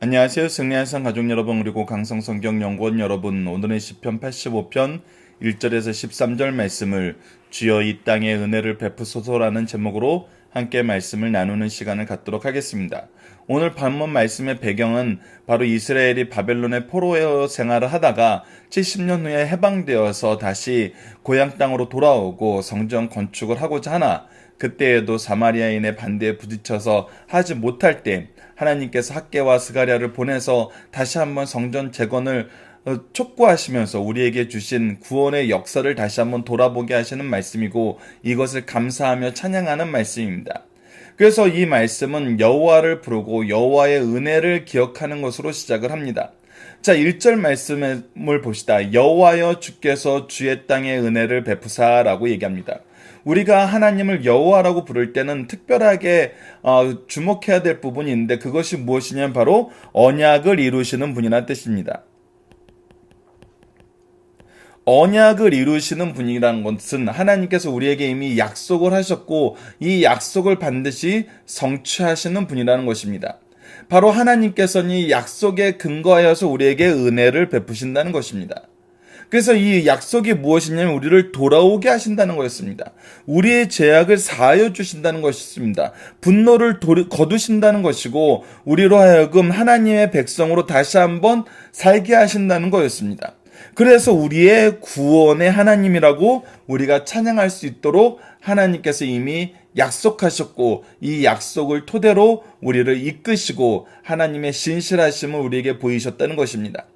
안녕하세요. 승리한산 가족 여러분, 그리고 강성성경연구원 여러분. 오늘은 시편 85편 1절에서 13절 말씀을 주여 이 땅에 은혜를 베푸소서라는 제목으로 함께 말씀을 나누는 시간을 갖도록 하겠습니다. 오늘 본문 말씀의 배경은 바로 이스라엘이 바벨론의 포로 생활을 하다가 70년 후에 해방되어서 다시 고향 땅으로 돌아오고 성전 건축을 하고자 하나, 그때에도 사마리아인의 반대에 부딪혀서 하지 못할 때 하나님께서 학개와 스가랴를 보내서 다시 한번 성전 재건을 촉구하시면서 우리에게 주신 구원의 역사를 다시 한번 돌아보게 하시는 말씀이고, 이것을 감사하며 찬양하는 말씀입니다. 그래서 이 말씀은 여호와를 부르고 여호와의 은혜를 기억하는 것으로 시작을 합니다. 자, 1절 말씀을 봅시다. 여호와여 주께서 주의 땅에 은혜를 베푸사라고 얘기합니다. 우리가 하나님을 여호와라고 부를 때는 특별하게 주목해야 될 부분이 있는데, 그것이 무엇이냐면 바로 언약을 이루시는 분이라는 뜻입니다. 언약을 이루시는 분이라는 것은 하나님께서 우리에게 이미 약속을 하셨고 이 약속을 반드시 성취하시는 분이라는 것입니다. 바로 하나님께서는 이 약속에 근거하여서 우리에게 은혜를 베푸신다는 것입니다. 그래서 이 약속이 무엇이냐면 우리를 돌아오게 하신다는 것입니다. 우리의 죄악을 사하여 주신다는 것입니다. 분노를 거두신다는 것이고, 우리로 하여금 하나님의 백성으로 다시 한번 살게 하신다는 것이었습니다. 그래서 우리의 구원의 하나님이라고 우리가 찬양할 수 있도록 하나님께서 이미 약속하셨고, 이 약속을 토대로 우리를 이끄시고 하나님의 신실하심을 우리에게 보이셨다는 것입니다.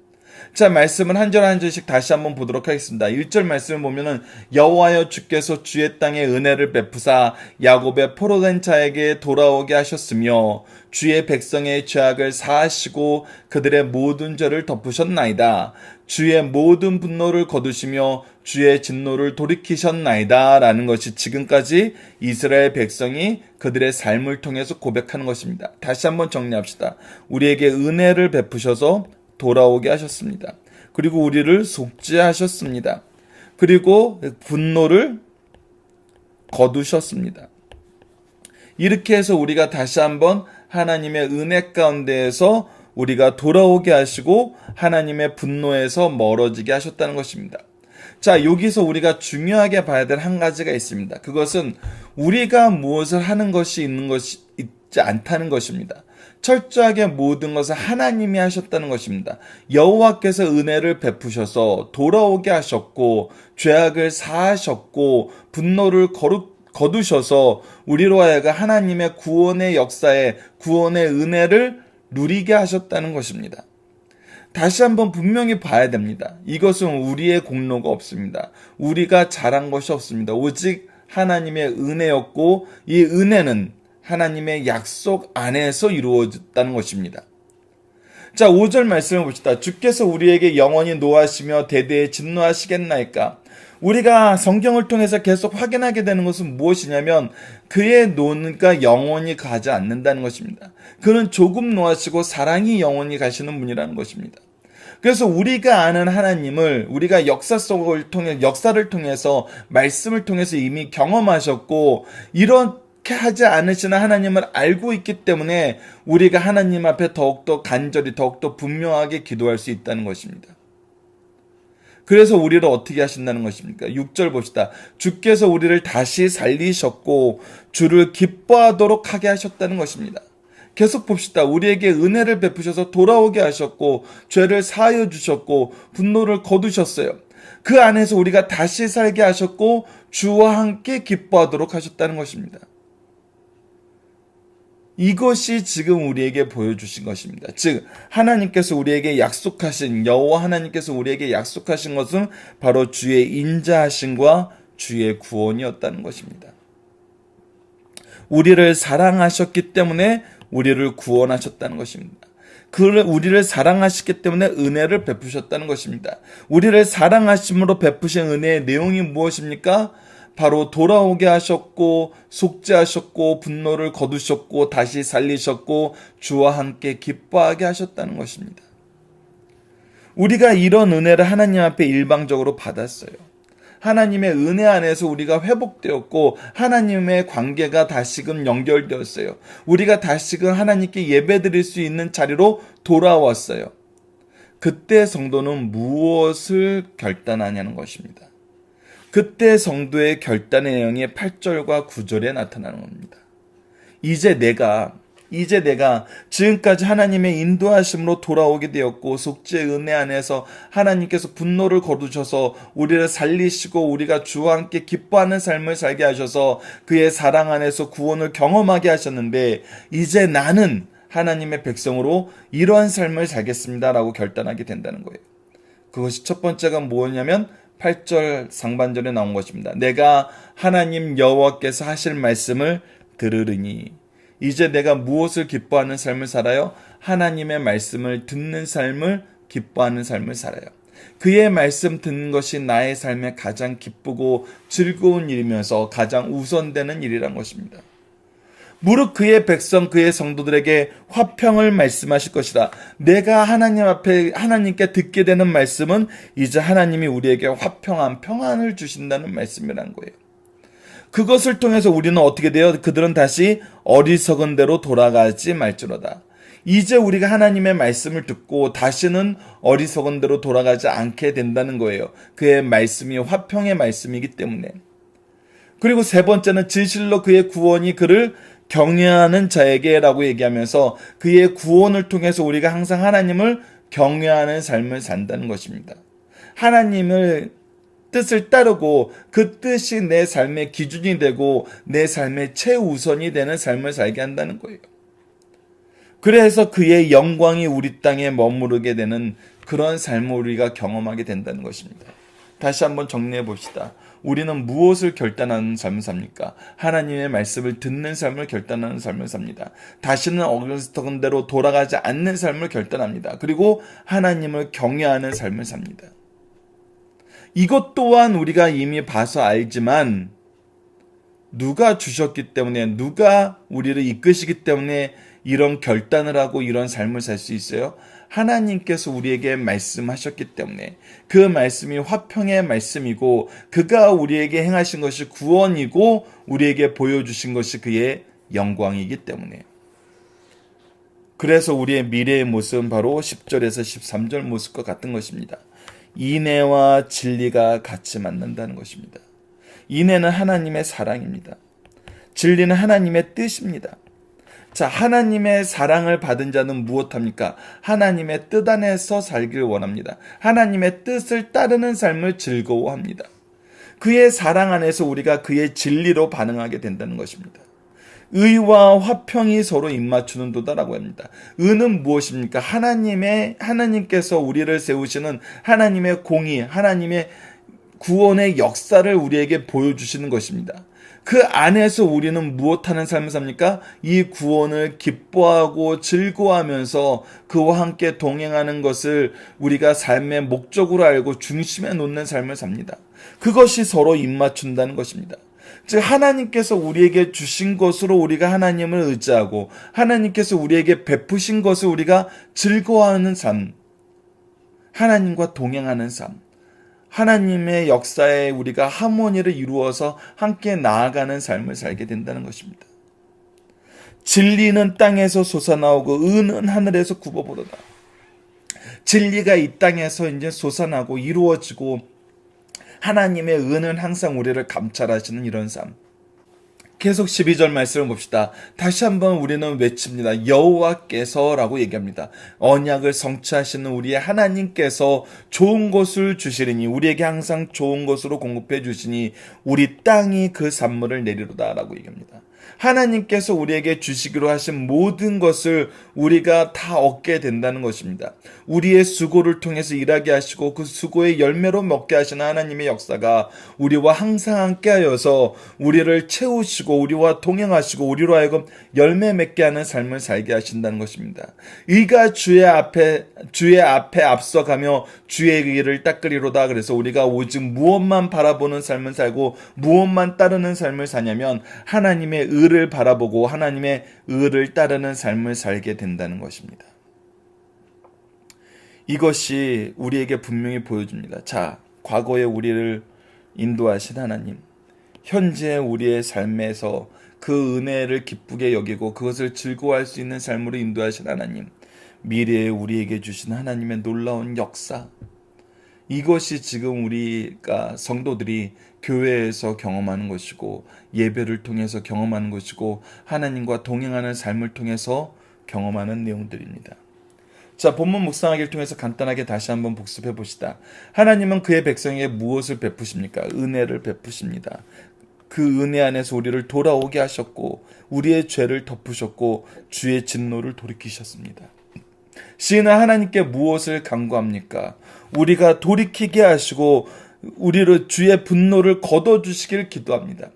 자, 말씀은 한 절 한 절씩 다시 한번 보도록 하겠습니다. 1절 말씀을 보면은 여호와여 주께서 주의 땅에 은혜를 베푸사 야곱의 포로된 자에게 돌아오게 하셨으며 주의 백성의 죄악을 사하시고 그들의 모든 죄를 덮으셨나이다. 주의 모든 분노를 거두시며 주의 진노를 돌이키셨나이다 라는 것이 지금까지 이스라엘 백성이 그들의 삶을 통해서 고백하는 것입니다. 다시 한번 정리합시다. 우리에게 은혜를 베푸셔서 돌아오게 하셨습니다. 그리고 우리를 속죄하셨습니다. 그리고 분노를 거두셨습니다. 이렇게 해서 우리가 다시 한번 하나님의 은혜 가운데에서 우리가 돌아오게 하시고 하나님의 분노에서 멀어지게 하셨다는 것입니다. 자, 여기서 우리가 중요하게 봐야 될 한 가지가 있습니다. 그것은 우리가 무엇을 하는 것이 있지 않다는 것입니다. 철저하게 모든 것을 하나님이 하셨다는 것입니다. 여호와께서 은혜를 베푸셔서 돌아오게 하셨고 죄악을 사하셨고 분노를 거두셔서 우리로 하여금 하나님의 구원의 역사에 구원의 은혜를 누리게 하셨다는 것입니다. 다시 한번 분명히 봐야 됩니다. 이것은 우리의 공로가 없습니다. 우리가 잘한 것이 없습니다. 오직 하나님의 은혜였고, 이 은혜는 하나님의 약속 안에서 이루어졌다는 것입니다. 자, 5절 말씀을 봅시다. 주께서 우리에게 영원히 노하시며 대대에 진노하시겠나이까. 우리가 성경을 통해서 계속 확인하게 되는 것은 무엇이냐면 그의 노가 영원히 가지 않는다는 것입니다. 그는 조금 노하시고 사랑이 영원히 가시는 분이라는 것입니다. 그래서 우리가 아는 하나님을 우리가 역사를 통해서 말씀을 통해서 이미 경험하셨고, 이렇게 하지 않으시는 하나님을 알고 있기 때문에 우리가 하나님 앞에 더욱더 간절히 더욱더 분명하게 기도할 수 있다는 것입니다. 그래서 우리를 어떻게 하신다는 것입니까? 6절 봅시다. 주께서 우리를 다시 살리셨고 주를 기뻐하도록 하게 하셨다는 것입니다. 계속 봅시다. 우리에게 은혜를 베푸셔서 돌아오게 하셨고 죄를 사하여 주셨고 분노를 거두셨어요. 그 안에서 우리가 다시 살게 하셨고 주와 함께 기뻐하도록 하셨다는 것입니다. 이것이 지금 우리에게 보여주신 것입니다. 즉 하나님께서 우리에게 약속하신, 여호와 하나님께서 우리에게 약속하신 것은 바로 주의 인자하심과 주의 구원이었다는 것입니다. 우리를 사랑하셨기 때문에 우리를 구원하셨다는 것입니다. 우리를 사랑하셨기 때문에 은혜를 베푸셨다는 것입니다. 우리를 사랑하심으로 베푸신 은혜의 내용이 무엇입니까? 바로 돌아오게 하셨고 속죄하셨고 분노를 거두셨고 다시 살리셨고 주와 함께 기뻐하게 하셨다는 것입니다. 우리가 이런 은혜를 하나님 앞에 일방적으로 받았어요. 하나님의 은혜 안에서 우리가 회복되었고 하나님의 관계가 다시금 연결되었어요. 우리가 다시금 하나님께 예배드릴 수 있는 자리로 돌아왔어요. 그때 성도는 무엇을 결단하냐는 것입니다. 그때 성도의 결단의 내용이 8절과 9절에 나타나는 겁니다. 이제 내가 지금까지 하나님의 인도하심으로 돌아오게 되었고 속죄의 은혜 안에서 하나님께서 분노를 거두셔서 우리를 살리시고 우리가 주와 함께 기뻐하는 삶을 살게 하셔서 그의 사랑 안에서 구원을 경험하게 하셨는데 이제 나는 하나님의 백성으로 이러한 삶을 살겠습니다라고 결단하게 된다는 거예요. 그것이 첫 번째가 뭐냐면 8절 상반절에 나온 것입니다. 내가 하나님 여호와께서 하실 말씀을 들으리니 이제 내가 무엇을 기뻐하는 삶을 살아요? 하나님의 말씀을 듣는 삶을 기뻐하는 삶을 살아요. 그의 말씀 듣는 것이 나의 삶에 가장 기쁘고 즐거운 일이면서 가장 우선되는 일이란 것입니다. 무릇 그의 백성 그의 성도들에게 화평을 말씀하실 것이다. 내가 하나님 앞에 하나님께 듣게 되는 말씀은 이제 하나님이 우리에게 화평한 평안을 주신다는 말씀이란 거예요. 그것을 통해서 우리는 어떻게 돼요? 그들은 다시 어리석은 대로 돌아가지 말지로다. 이제 우리가 하나님의 말씀을 듣고 다시는 어리석은 대로 돌아가지 않게 된다는 거예요. 그의 말씀이 화평의 말씀이기 때문에. 그리고 세 번째는 진실로 그의 구원이 그를 경외하는 자에게라고 얘기하면서 그의 구원을 통해서 우리가 항상 하나님을 경외하는 삶을 산다는 것입니다. 하나님을 뜻을 따르고 그 뜻이 내 삶의 기준이 되고 내 삶의 최우선이 되는 삶을 살게 한다는 거예요. 그래서 그의 영광이 우리 땅에 머무르게 되는 그런 삶을 우리가 경험하게 된다는 것입니다. 다시 한번 정리해 봅시다. 우리는 무엇을 결단하는 삶을 삽니까? 하나님의 말씀을 듣는 삶을 결단하는 삶을 삽니다. 다시는 어리석은 대로 돌아가지 않는 삶을 결단합니다. 그리고 하나님을 경외하는 삶을 삽니다. 이것 또한 우리가 이미 봐서 알지만 누가 주셨기 때문에 누가 우리를 이끄시기 때문에 이런 결단을 하고 이런 삶을 살 수 있어요? 하나님께서 우리에게 말씀하셨기 때문에 그 말씀이 화평의 말씀이고 그가 우리에게 행하신 것이 구원이고 우리에게 보여주신 것이 그의 영광이기 때문에 그래서 우리의 미래의 모습은 바로 10절에서 13절 모습과 같은 것입니다. 인애와 진리가 같이 만난다는 것입니다. 인애는 하나님의 사랑입니다. 진리는 하나님의 뜻입니다. 자, 하나님의 사랑을 받은 자는 무엇합니까? 하나님의 뜻 안에서 살기를 원합니다. 하나님의 뜻을 따르는 삶을 즐거워합니다. 그의 사랑 안에서 우리가 그의 진리로 반응하게 된다는 것입니다. 의와 화평이 서로 입맞추는 도다라고 합니다. 의는 무엇입니까? 하나님께서 우리를 세우시는 하나님의 공의, 하나님의 구원의 역사를 우리에게 보여주시는 것입니다. 그 안에서 우리는 무엇하는 삶을 삽니까? 이 구원을 기뻐하고 즐거워하면서 그와 함께 동행하는 것을 우리가 삶의 목적으로 알고 중심에 놓는 삶을 삽니다. 그것이 서로 입맞춘다는 것입니다. 즉 하나님께서 우리에게 주신 것으로 우리가 하나님을 의지하고 하나님께서 우리에게 베푸신 것을 우리가 즐거워하는 삶, 하나님과 동행하는 삶, 하나님의 역사에 우리가 하모니를 이루어서 함께 나아가는 삶을 살게 된다는 것입니다. 진리는 땅에서 솟아나오고 의는 하늘에서 굽어보도다. 진리가 이 땅에서 이제 솟아나고 이루어지고 하나님의 은은 항상 우리를 감찰하시는 이런 삶. 계속 12절 말씀을 봅시다. 다시 한번 우리는 외칩니다. 여호와께서라고 얘기합니다. 언약을 성취하시는 우리의 하나님께서 좋은 것을 주시리니 우리에게 항상 좋은 것으로 공급해 주시니 우리 땅이 그 산물을 내리로다라고 얘기합니다. 하나님께서 우리에게 주시기로 하신 모든 것을 우리가 다 얻게 된다는 것입니다. 우리의 수고를 통해서 일하게 하시고 그 수고의 열매로 먹게 하시는 하나님의 역사가 우리와 항상 함께하여서 우리를 채우시고 우리와 동행하시고 우리로 하여금 열매 맺게 하는 삶을 살게 하신다는 것입니다. 의가 주의 앞에 앞서가며 주의 길을 닦으리로다. 그래서 우리가 오직 무엇만 바라보는 삶을 살고 무엇만 따르는 삶을 사냐면 하나님의 의를 바라보고 하나님의 의를 따르는 삶을 살게 된다는 것입니다. 이것이 우리에게 분명히 보여줍니다. 자, 과거에 우리를 인도하신 하나님, 현재 우리의 삶에서 그 은혜를 기쁘게 여기고 그것을 즐거워할 수 있는 삶으로 인도하신 하나님, 미래에 우리에게 주신 하나님의 놀라운 역사, 이것이 지금 우리가 성도들이 교회에서 경험하는 것이고 예배를 통해서 경험하는 것이고 하나님과 동행하는 삶을 통해서 경험하는 내용들입니다. 자, 본문 묵상하기를 통해서 간단하게 다시 한번 복습해 봅시다. 하나님은 그의 백성에게 무엇을 베푸십니까? 은혜를 베푸십니다. 그 은혜 안에서 우리를 돌아오게 하셨고 우리의 죄를 덮으셨고 주의 진노를 돌이키셨습니다. 시인은 하나님께 무엇을 간구합니까? 우리가 돌이키게 하시고 우리를 주의 분노를 걷어주시길 기도합니다.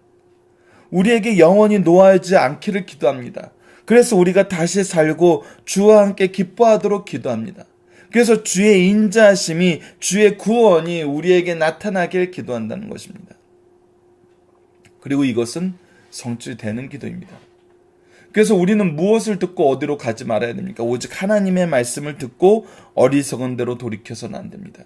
우리에게 영원히 노하지 않기를 기도합니다. 그래서 우리가 다시 살고 주와 함께 기뻐하도록 기도합니다. 그래서 주의 인자하심이, 주의 구원이 우리에게 나타나길 기도한다는 것입니다. 그리고 이것은 성취되는 기도입니다. 그래서 우리는 무엇을 듣고 어디로 가지 말아야 됩니까? 오직 하나님의 말씀을 듣고 어리석은 대로 돌이켜서는 안 됩니다.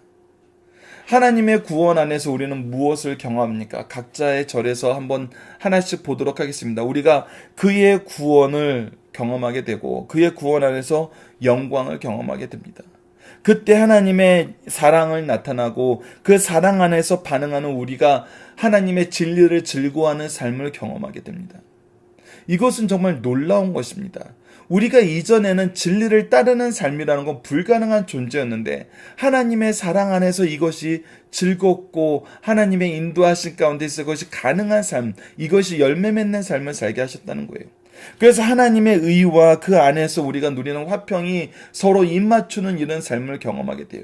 하나님의 구원 안에서 우리는 무엇을 경험합니까? 각자의 절에서 한번 하나씩 보도록 하겠습니다. 우리가 그의 구원을 경험하게 되고 그의 구원 안에서 영광을 경험하게 됩니다. 그때 하나님의 사랑을 나타나고 그 사랑 안에서 반응하는 우리가 하나님의 진리를 즐거워하는 삶을 경험하게 됩니다. 이것은 정말 놀라운 것입니다. 우리가 이전에는 진리를 따르는 삶이라는 건 불가능한 존재였는데 하나님의 사랑 안에서 이것이 즐겁고 하나님의 인도하신 가운데서 그것이 가능한 삶, 이것이 열매 맺는 삶을 살게 하셨다는 거예요. 그래서 하나님의 의와 그 안에서 우리가 누리는 화평이 서로 입맞추는 이런 삶을 경험하게 돼요.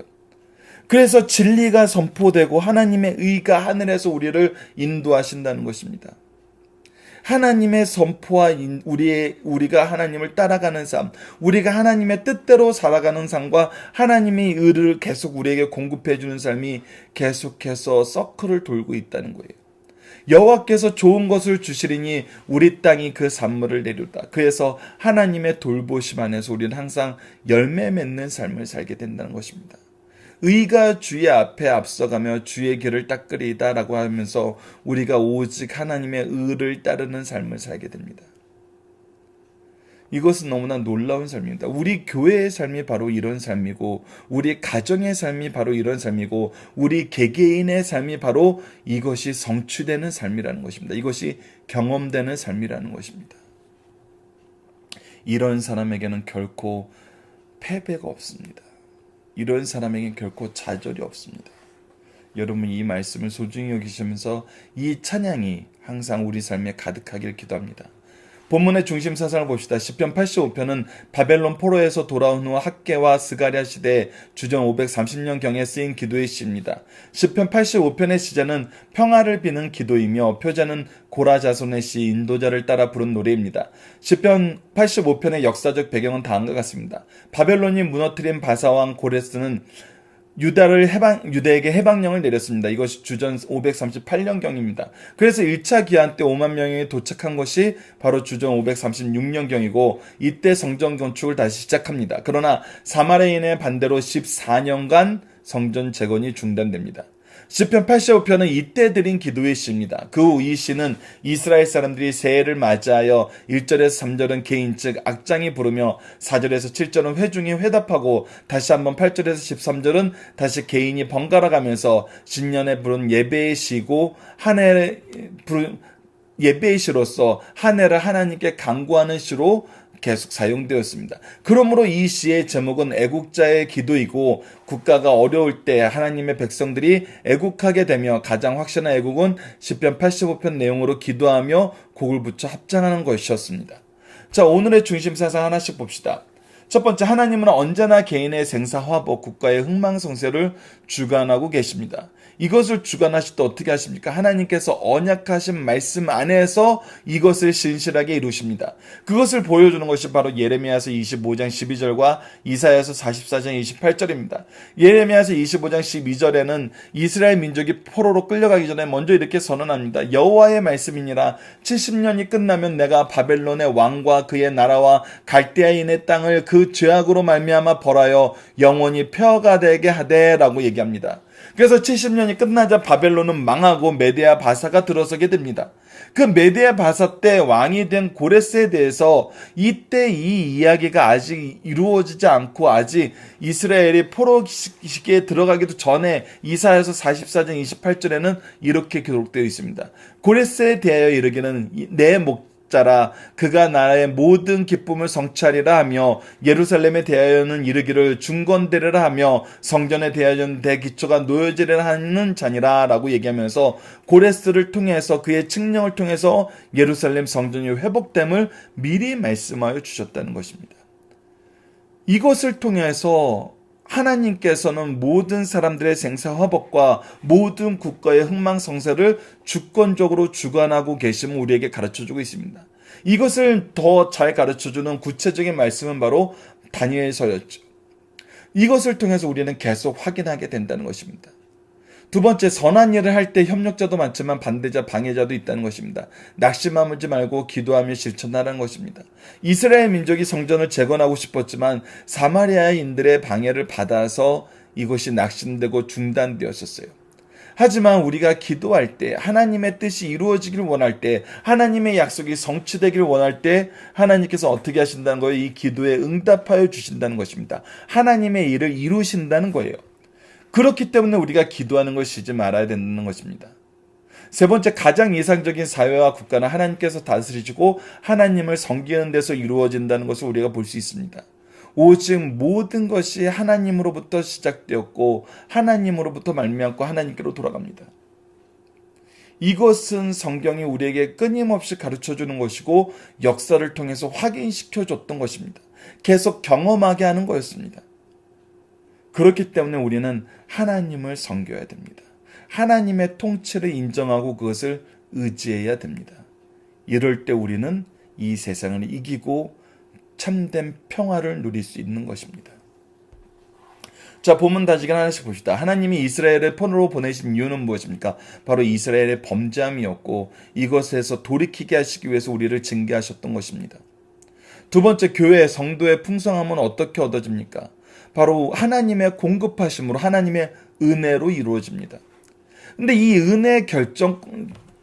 그래서 진리가 선포되고 하나님의 의가 하늘에서 우리를 인도하신다는 것입니다. 하나님의 선포와 우리가 하나님을 따라가는 삶, 우리가 하나님의 뜻대로 살아가는 삶과 하나님의 의를 계속 우리에게 공급해 주는 삶이 계속해서 서클을 돌고 있다는 거예요. 여호와께서 좋은 것을 주시리니 우리 땅이 그 산물을 내리다. 그래서 하나님의 돌보심 안에서 우리는 항상 열매 맺는 삶을 살게 된다는 것입니다. 의가 주의 앞에 앞서가며 주의 길을 닦으리이다 라고 하면서 우리가 오직 하나님의 의를 따르는 삶을 살게 됩니다. 이것은 너무나 놀라운 삶입니다. 우리 교회의 삶이 바로 이런 삶이고 우리 가정의 삶이 바로 이런 삶이고 우리 개개인의 삶이 바로 이것이 성취되는 삶이라는 것입니다. 이것이 경험되는 삶이라는 것입니다. 이런 사람에게는 결코 패배가 없습니다. 이런 사람에게는 결코 좌절이 없습니다. 여러분 이 말씀을 소중히 여기시면서 이 찬양이 항상 우리 삶에 가득하길 기도합니다. 본문의 중심 사상을 봅시다. 시편 85편은 바벨론 포로에서 돌아온 후 학개와 스가랴 시대 주전 530년경에 쓰인 기도의 시입니다. 시편 85편의 시제는 평화를 비는 기도이며 표제는 고라 자손의 시 인도자를 따라 부른 노래입니다. 시편 85편의 역사적 배경은 다음과 같습니다. 바벨론이 무너뜨린 바사왕 고레스는 유대에게 해방령을 내렸습니다. 이것이 주전 538년경입니다. 그래서 1차 기한 때 5만 명이 도착한 것이 바로 주전 536년경이고 이때 성전 건축을 다시 시작합니다. 그러나 사마리아인의 반대로 14년간 성전 재건이 중단됩니다. 시편 85편은 이때 드린 기도의 시입니다. 그 후 이 시는 이스라엘 사람들이 새해를 맞이하여 1절에서 3절은 개인 즉 악장이 부르며 4절에서 7절은 회중이 회답하고 다시 한번 8절에서 13절은 다시 개인이 번갈아 가면서 신년에 부른 예배의 시고 한 해에 부른 예배의 시로서 한 해를 하나님께 간구하는 시로 계속 사용되었습니다. 그러므로 이 시의 제목은 애국자의 기도이고 국가가 어려울 때 하나님의 백성들이 애국하게 되며 가장 확실한 애국은 시편 85편 내용으로 기도하며 곡을 붙여 합장하는 것이었습니다. 자, 오늘의 중심 사상 하나씩 봅시다. 첫 번째, 하나님은 언제나 개인의 생사화복, 국가의 흥망성쇠를 주관하고 계십니다. 이것을 주관하실 때 어떻게 하십니까? 하나님께서 언약하신 말씀 안에서 이것을 신실하게 이루십니다. 그것을 보여주는 것이 바로 예레미야서 25장 12절과 이사야서 44장 28절입니다. 예레미야서 25장 12절에는 이스라엘 민족이 포로로 끌려가기 전에 먼저 이렇게 선언합니다. 여호와의 말씀이니라 70년이 끝나면 내가 바벨론의 왕과 그의 나라와 갈대아인의 땅을 그 죄악으로 말미암아 벌하여 영원히 폐허가 되게 하되 라고 얘기합니다. 그래서 70년이 끝나자 바벨론은 망하고 메데아 바사가 들어서게 됩니다. 그 메데아 바사 때 왕이 된 고레스에 대해서 이때 이 이야기가 아직 이루어지지 않고 아직 이스라엘이 포로 시기에 들어가기도 전에 이사야서 44장 28절에는 이렇게 기록되어 있습니다. 고레스에 대하여 이르기는 내 목자라 그가 나의 모든 기쁨을 성취하리라 하며 예루살렘에 대하여는 이르기를 중건되리라 하며 성전에 대하여는 대기초가 놓여지리라 하는 자니라 라고 얘기하면서 고레스를 통해서 그의 칙령을 통해서 예루살렘 성전이 회복됨을 미리 말씀하여 주셨다는 것입니다. 이것을 통해서 하나님께서는 모든 사람들의 생사화복과 모든 국가의 흥망성쇠를 주권적으로 주관하고 계심을 우리에게 가르쳐주고 있습니다. 이것을 더 잘 가르쳐주는 구체적인 말씀은 바로 다니엘서였죠. 이것을 통해서 우리는 계속 확인하게 된다는 것입니다. 두 번째, 선한 일을 할 때 협력자도 많지만 반대자, 방해자도 있다는 것입니다. 낙심하지 말고 기도하며 실천하라는 것입니다. 이스라엘 민족이 성전을 재건하고 싶었지만 사마리아인들의 방해를 받아서 이것이 낙심되고 중단되었었어요. 하지만 우리가 기도할 때, 하나님의 뜻이 이루어지길 원할 때, 하나님의 약속이 성취되길 원할 때 하나님께서 어떻게 하신다는 거예요? 이 기도에 응답하여 주신다는 것입니다. 하나님의 일을 이루신다는 거예요. 그렇기 때문에 우리가 기도하는 걸 쉬지 말아야 된다는 것입니다. 세 번째, 가장 이상적인 사회와 국가는 하나님께서 다스리시고 하나님을 섬기는 데서 이루어진다는 것을 우리가 볼 수 있습니다. 오직 모든 것이 하나님으로부터 시작되었고 하나님으로부터 말미암고 하나님께로 돌아갑니다. 이것은 성경이 우리에게 끊임없이 가르쳐주는 것이고 역사를 통해서 확인시켜줬던 것입니다. 계속 경험하게 하는 거였습니다. 그렇기 때문에 우리는 하나님을 섬겨야 됩니다. 하나님의 통치를 인정하고 그것을 의지해야 됩니다. 이럴 때 우리는 이 세상을 이기고 참된 평화를 누릴 수 있는 것입니다. 자, 본문 다시 하나씩 봅시다. 하나님이 이스라엘을 포로로 보내신 이유는 무엇입니까? 바로 이스라엘의 범죄함이었고 이것에서 돌이키게 하시기 위해서 우리를 징계하셨던 것입니다. 두 번째, 교회 성도의 풍성함은 어떻게 얻어집니까? 바로 하나님의 공급하심으로 하나님의 은혜로 이루어집니다. 근데 이 은혜의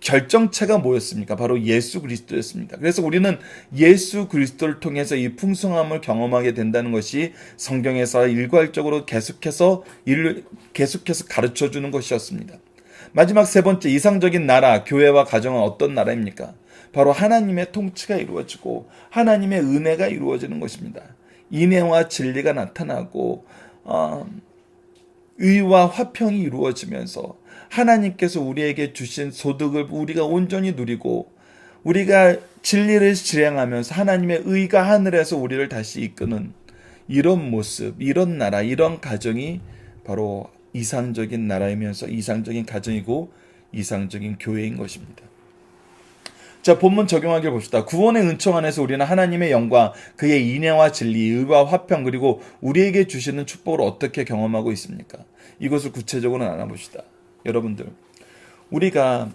결정체가 뭐였습니까? 바로 예수 그리스도였습니다. 그래서 우리는 예수 그리스도를 통해서 이 풍성함을 경험하게 된다는 것이 성경에서 일괄적으로 계속해서 가르쳐주는 것이었습니다. 마지막 세 번째, 이상적인 나라, 교회와 가정은 어떤 나라입니까? 바로 하나님의 통치가 이루어지고 하나님의 은혜가 이루어지는 것입니다. 인애와 진리가 나타나고 의와 화평이 이루어지면서 하나님께서 우리에게 주신 소득을 우리가 온전히 누리고 우리가 진리를 실행하면서 하나님의 의가 하늘에서 우리를 다시 이끄는 이런 모습, 이런 나라, 이런 가정이 바로 이상적인 나라이면서 이상적인 가정이고 이상적인 교회인 것입니다. 자, 본문 적용하기를 봅시다. 구원의 은총 안에서 우리는 하나님의 영광, 그의 인애와 진리, 의와 화평, 그리고 우리에게 주시는 축복을 어떻게 경험하고 있습니까? 이것을 구체적으로 나눠봅시다. 여러분들, 우리가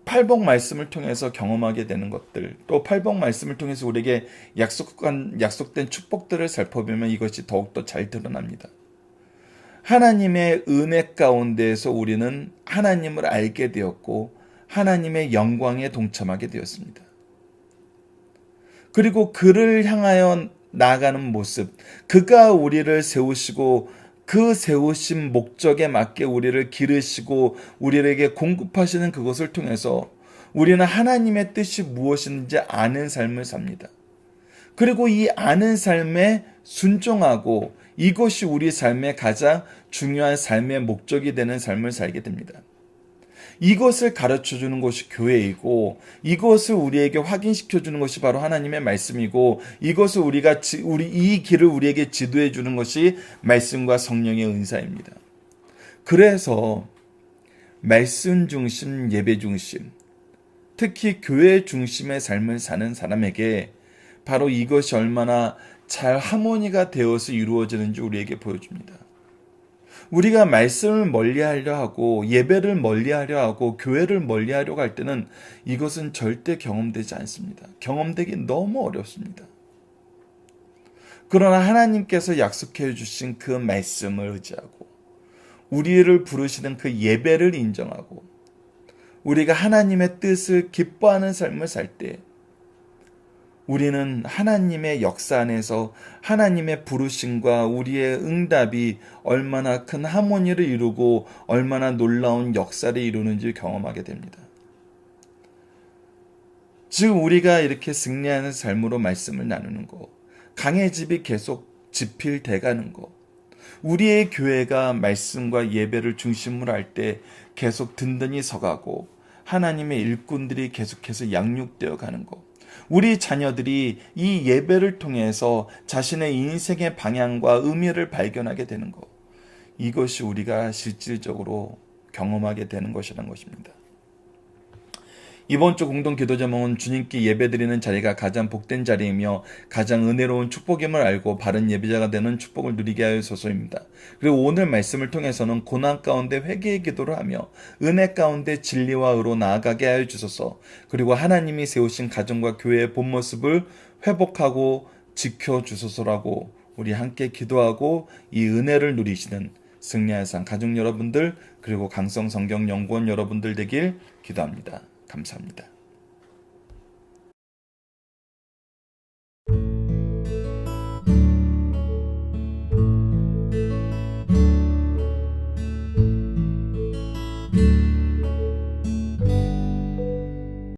팔복 말씀을 통해서 경험하게 되는 것들, 또 팔복 말씀을 통해서 우리에게 약속된 축복들을 살펴보면 이것이 더욱더 잘 드러납니다. 하나님의 은혜 가운데에서 우리는 하나님을 알게 되었고 하나님의 영광에 동참하게 되었습니다. 그리고 그를 향하여 나아가는 모습, 그가 우리를 세우시고 그 세우신 목적에 맞게 우리를 기르시고 우리에게 공급하시는 그것을 통해서 우리는 하나님의 뜻이 무엇인지 아는 삶을 삽니다. 그리고 이 아는 삶에 순종하고 이것이 우리 삶의 가장 중요한 삶의 목적이 되는 삶을 살게 됩니다. 이것을 가르쳐주는 것이 교회이고 이것을 우리에게 확인시켜주는 것이 바로 하나님의 말씀이고 이것을 이 길을 우리에게 지도해 주는 것이 말씀과 성령의 은사입니다. 그래서 말씀 중심, 예배 중심, 특히 교회 중심의 삶을 사는 사람에게 바로 이것이 얼마나 잘 하모니가 되어서 이루어지는지 우리에게 보여줍니다. 우리가 말씀을 멀리하려 하고 예배를 멀리하려 하고 교회를 멀리하려고 할 때는 이것은 절대 경험되지 않습니다. 경험되기 너무 어렵습니다. 그러나 하나님께서 약속해 주신 그 말씀을 의지하고 우리를 부르시는 그 예배를 인정하고 우리가 하나님의 뜻을 기뻐하는 삶을 살 때 우리는 하나님의 역사 안에서 하나님의 부르심과 우리의 응답이 얼마나 큰 하모니를 이루고 얼마나 놀라운 역사를 이루는지 경험하게 됩니다. 지금 우리가 이렇게 승리하는 삶으로 말씀을 나누는 거, 강해집이 계속 지필돼 가는 거, 우리의 교회가 말씀과 예배를 중심으로 할 때 계속 든든히 서가고 하나님의 일꾼들이 계속해서 양육되어 가는 거, 우리 자녀들이 이 예배를 통해서 자신의 인생의 방향과 의미를 발견하게 되는 것, 이것이 우리가 실질적으로 경험하게 되는 것이라는 것입니다. 이번 주 공동 기도 제목은 주님께 예배드리는 자리가 가장 복된 자리이며 가장 은혜로운 축복임을 알고 바른 예배자가 되는 축복을 누리게 하여서서입니다. 그리고 오늘 말씀을 통해서는 고난 가운데 회개의 기도를 하며 은혜 가운데 진리와 의로 나아가게 하여 주소서. 그리고 하나님이 세우신 가정과 교회의 본 모습을 회복하고 지켜주소서라고 우리 함께 기도하고 이 은혜를 누리시는 승리의 산 가족 여러분들 그리고 강성 성경 연구원 여러분들 되길 기도합니다. 감사합니다.